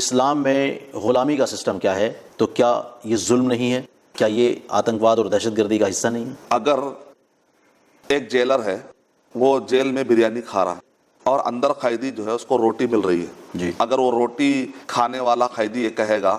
اسلام میں غلامی کا سسٹم کیا ہے، تو کیا یہ ظلم نہیں ہے؟ کیا یہ آتنکواد اور دہشت گردی کا حصہ نہیں ہے؟ اگر ایک جیلر ہے، وہ جیل میں بریانی کھا رہا ہے اور اندر قیدی جو ہے اس کو روٹی مل رہی ہے، جی، اگر وہ روٹی کھانے والا قیدی یہ کہے گا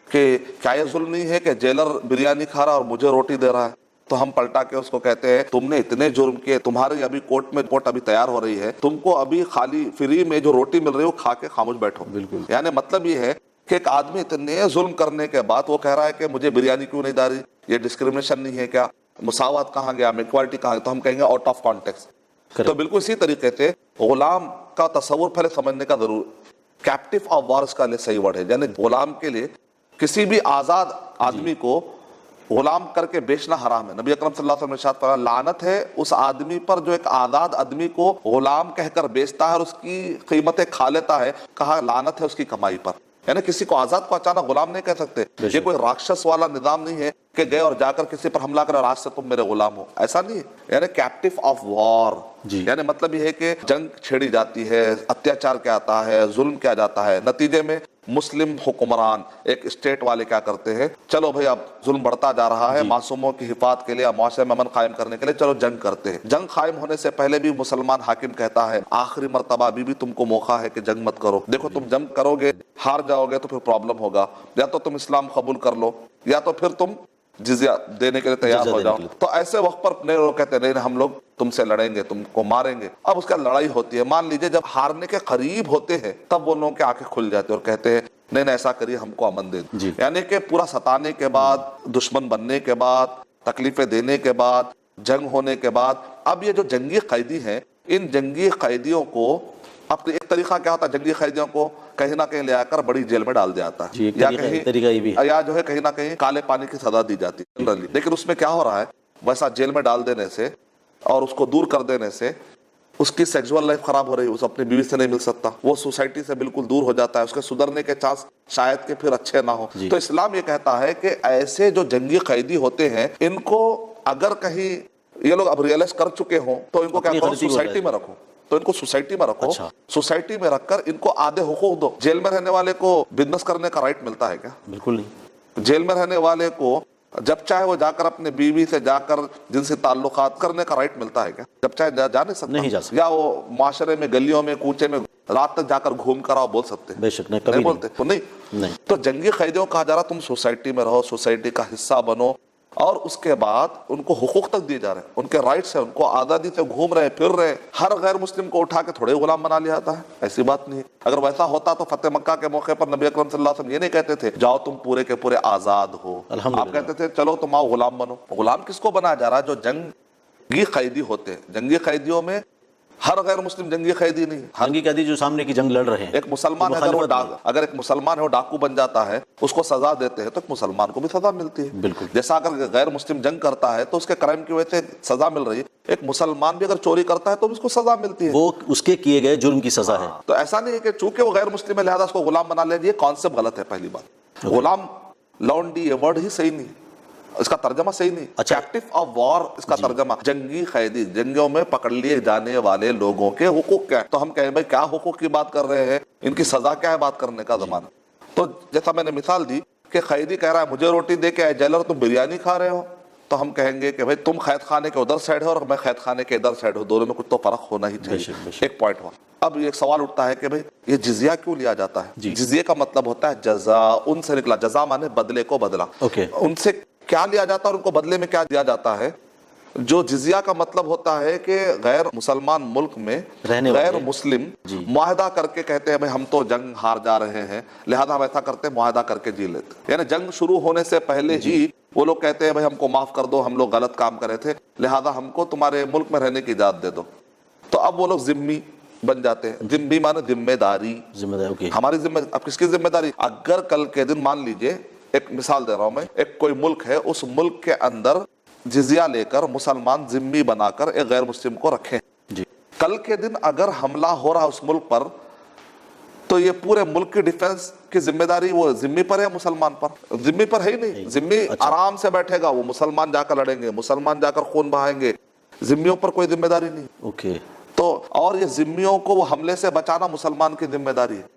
کہ کیا یہ ظلم نہیں ہے کہ جیلر بریانی کھا رہا اور مجھے روٹی دے رہا ہے، تو ہم پلٹا کے اس کو کہتے ہیں تم نے اتنے جرم کیے، تمہاری ابھی کورٹ ابھی تیار ہو رہی ہے، تم کو ابھی خالی فری میں جو روٹی مل رہی ہے وہ کھا کے خاموش بیٹھو۔ بالکل۔ یعنی مطلب یہ ہے کہ ایک آدمی اتنے ظلم کرنے کے بعد وہ کہہ رہا ہے کہ مجھے بریانی کیوں نہیں دے رہی، یہ ڈسکریمنیشن نہیں ہے کیا؟ مساوات کہاں گیا؟ ایکوالٹی کہاں گیا؟ تو ہم کہیں گے آؤٹ آف کانٹیکسٹ۔ تو بالکل اسی طریقے سے غلام کا تصور پہلے سمجھنے کا ضرور، کیپٹیو آف وار اس کا صحیح ورڈ ہے، یعنی غلام کے لیے کسی بھی آزاد آدمی کو غلام کر کے بیچنا حرام ہے۔ نبی اکرم صلی اللہ علیہ وسلم نے ارشاد فرمایا لعنت ہے اس آدمی پر جو ایک آزاد آدمی کو غلام کہہ کر بیچتا ہے اور اس کی قیمتیں کھا لیتا ہے، کہا لعنت ہے اس کی کمائی پر۔ یعنی کسی کو آزاد کو اچانک غلام نہیں کہہ سکتے، یہ کوئی راکشس والا نظام نہیں ہے کہ گئے اور جا کر کسی پر حملہ کرے اور آج سے تم میرے غلام ہو، ایسا نہیں ہے۔ یعنی کیپٹیو آف وار، یعنی مطلب یہ ہے کہ جنگ چھیڑی جاتی ہے، اتیاچار کیا آتا ہے، ظلم کیا جاتا ہے، نتیجے میں مسلم حکمران ایک اسٹیٹ والے کیا کرتے ہیں، چلو بھئی اب ظلم بڑھتا جا رہا ہے، معصوموں کی حفاظت کے لیے، معاشرے میں امن قائم کرنے کے لیے چلو جنگ کرتے ہیں۔ جنگ قائم ہونے سے پہلے بھی مسلمان حاکم کہتا ہے آخری مرتبہ ابھی بھی تم کو موقع ہے کہ جنگ مت کرو، دیکھو تم جنگ کرو گے ہار جاؤ گے تو پھر پرابلم ہوگا، یا تو تم اسلام قبول کر لو یا تو پھر تم جزیہ دینے کے لیے تیار ہو جاؤ۔ تو ایسے وقت پر نئے لوگ کہتے ہیں نہیں ہم لوگ تم سے لڑیں گے، تم کو ماریں گے۔ اب اس کا لڑائی ہوتی ہے، مان لیجئے جب ہارنے کے قریب ہوتے ہیں تب وہ لوگوں کے آنکھیں کھل جاتے ہیں اور کہتے ہیں نہیں ایسا کریے ہم کو امن دے دیں۔ یعنی کہ پورا ستانے کے بعد، دشمن بننے کے بعد، تکلیفیں دینے کے بعد، جنگ ہونے کے بعد، اب یہ جو جنگی قیدی ہیں ان جنگی قیدیوں کو اب ایک طریقہ کیا ہوتا ہے، جنگی قیدیوں کو کہیں نہ کہیں لے آ کر بڑی جیل میں ڈال دیا جاتا ہے، یا جو ہے کہیں نہ کہیں کالے پانی کی سزا دی جاتی ہے۔ لیکن اس میں کیا ہو رہا ہے، ویسا جیل میں ڈال دینے سے اور اس کو دور کر دینے سے اس کی سیکسول لائف خراب ہو رہی ہے، اس اپنی بیوی سے نہیں مل سکتا، وہ سوسائٹی سے بالکل دور ہو جاتا ہے، اس کے سدھرنے کے چانس شاید کہ پھر اچھے نہ ہو۔ تو اسلام یہ کہتا ہے کہ ایسے جو جنگی قیدی ہوتے ہیں ان کو اگر کہیں یہ لوگ اب ریئلائز کر چکے ہوں تو ان کو کیا کرو، سوسائٹی میں رکھو، تو ان کو سوسائٹی میں رکھو، سوسائٹی میں رکھ کر ان کو آدھے حقوق دو۔ جیل میں رہنے والے کو بزنس کرنے کا رائٹ ملتا ہے کیا؟ بالکل نہیں۔ جیل میں رہنے والے کو جب چاہے وہ جا کر اپنے بیوی سے جا کر جن سے تعلقات کرنے کا رائٹ ملتا ہے کیا؟ جب چاہے جا نہیں سکتا، یا وہ معاشرے میں گلیوں میں کوچے میں رات تک جا کر گھوم کر آؤ بول سکتے ہیں؟ بے شک نہیں بولتے، نہیں۔ تو جنگی قیدیوں کہا جا رہا تم سوسائٹی میں رہو، سوسائٹی کا حصہ بنو، اور اس کے بعد ان کو حقوق تک دیے جا رہے ہیں، ان کے رائٹس ہیں، ان کو آزادی سے گھوم رہے پھر رہے۔ ہر غیر مسلم کو اٹھا کے تھوڑے غلام بنا لیا جاتا ہے، ایسی بات نہیں ہے۔ اگر ویسا ہوتا تو فتح مکہ کے موقع پر نبی اکرم صلی اللہ علیہ وسلم یہ نہیں کہتے تھے جاؤ تم پورے کے پورے آزاد ہو، آپ کہتے تھے چلو تم آؤ غلام بنو۔ غلام کس کو بنایا جا رہا ہے؟ جو جنگی قیدی ہوتے ہیں۔ جنگی قیدیوں میں ہر غیر مسلم جنگی قیدی نہیں، جنگی قیدی جو سامنے کی جنگ لڑ رہے ہیں۔ ایک مسلمان ہے اگر ایک مسلمان ہے وہ ڈاکو بن جاتا ہے، اس کو سزا دیتے ہیں تو ایک مسلمان کو بھی سزا ملتی ہے، بالکل جیسا اگر غیر مسلم جنگ کرتا ہے تو اس کے کرائم کی وجہ سے سزا مل رہی ہے، ایک مسلمان بھی اگر چوری کرتا ہے تو اس کو سزا ملتی ہے، وہ اس کے کیے گئے جرم کی سزا ہے۔ تو ایسا نہیں ہے کہ چونکہ وہ غیر مسلم ہے لہذا اس کو غلام بنا لیا، یہ کانسیپٹ غلط ہے۔ پہلی بات، غلام لونڈی یہ ورڈ ہی صحیح نہیں، اس کا ترجمہ صحیح نہیں۔ کیپٹیو آف وار اس کا ترجمہ جنگی قیدی، جنگوں میں پکڑ لیے جانے والے لوگوں کے حقوق کیا ہے؟ تو ہم کہیں بھائی کیا حقوق کی بات کر رہے ہیں، ان کی سزا کیا ہے بات کرنے کا زمانہ۔ تو جیسا میں نے مثال دی کہ قیدی کہہ رہا ہے مجھے روٹی دے کے جیلر تم بریانی کھا رہے ہو، تو ہم کہیں گے کہ بھائی تم قید خانے کے ادھر سائڈ ہو اور میں قید خانے کے ادھر سائڈ ہو، دونوں میں کچھ تو فرق ہونا ہی چاہیے۔ ایک پوائنٹ ہوا۔ اب ایک سوال اٹھتا ہے کہ بھائی یہ جزیہ کیوں لیا جاتا ہے؟ جزیہ کا مطلب ہوتا ہے جزا، ان سے نکلا، جزا مانے بدلے کو بدلہ۔ ان سے کیا لیا جاتا ہے اور ان کو بدلے میں کیا دیا جاتا ہے؟ جو جزیہ کا مطلب ہوتا ہے کہ غیر مسلمان ملک میں غیر مسلم معاہدہ کر کے کہتے ہیں بھائی ہم تو جنگ ہار جا رہے ہیں لہذا ہم ایسا کرتے ہیں معاہدہ کر کے جی لیتے، یعنی جنگ شروع ہونے سے پہلے ہی وہ لوگ کہتے ہیں بھائی ہم کو معاف کر دو، ہم لوگ غلط کام کرے تھے لہذا ہم کو تمہارے ملک میں رہنے کی اجازت دے دو۔ تو اب وہ لوگ ذمہ بن جاتے ہیں۔ ذمہ مانے ذمہ داری، ہماری ذمہ، اب کس کی ذمہ داری؟ اگر کل کے دن مان لیجئے، ایک مثال دے رہا ہوں میں، ایک کوئی ملک ہے، اس ملک کے اندر جزیہ لے کر مسلمان ذمہ بنا کر ایک غیر مسلم کو رکھیں، کل کے دن اگر حملہ ہو رہا اس ملک پر تو یہ پورے ملک کی ڈیفنس کی ذمہ داری وہ ذمہ پر ہے مسلمان پر؟ ذمہ پر ہے ہی نہیں، ذمہ آرام سے بیٹھے گا، وہ مسلمان جا کر لڑیں گے، مسلمان جا کر خون بہائیں گے، ذموں پر کوئی ذمہ داری نہیں۔ تو اور یہ ذمیوں کو وہ حملے سے بچانا مسلمان کی ذمہ داری ہے،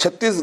36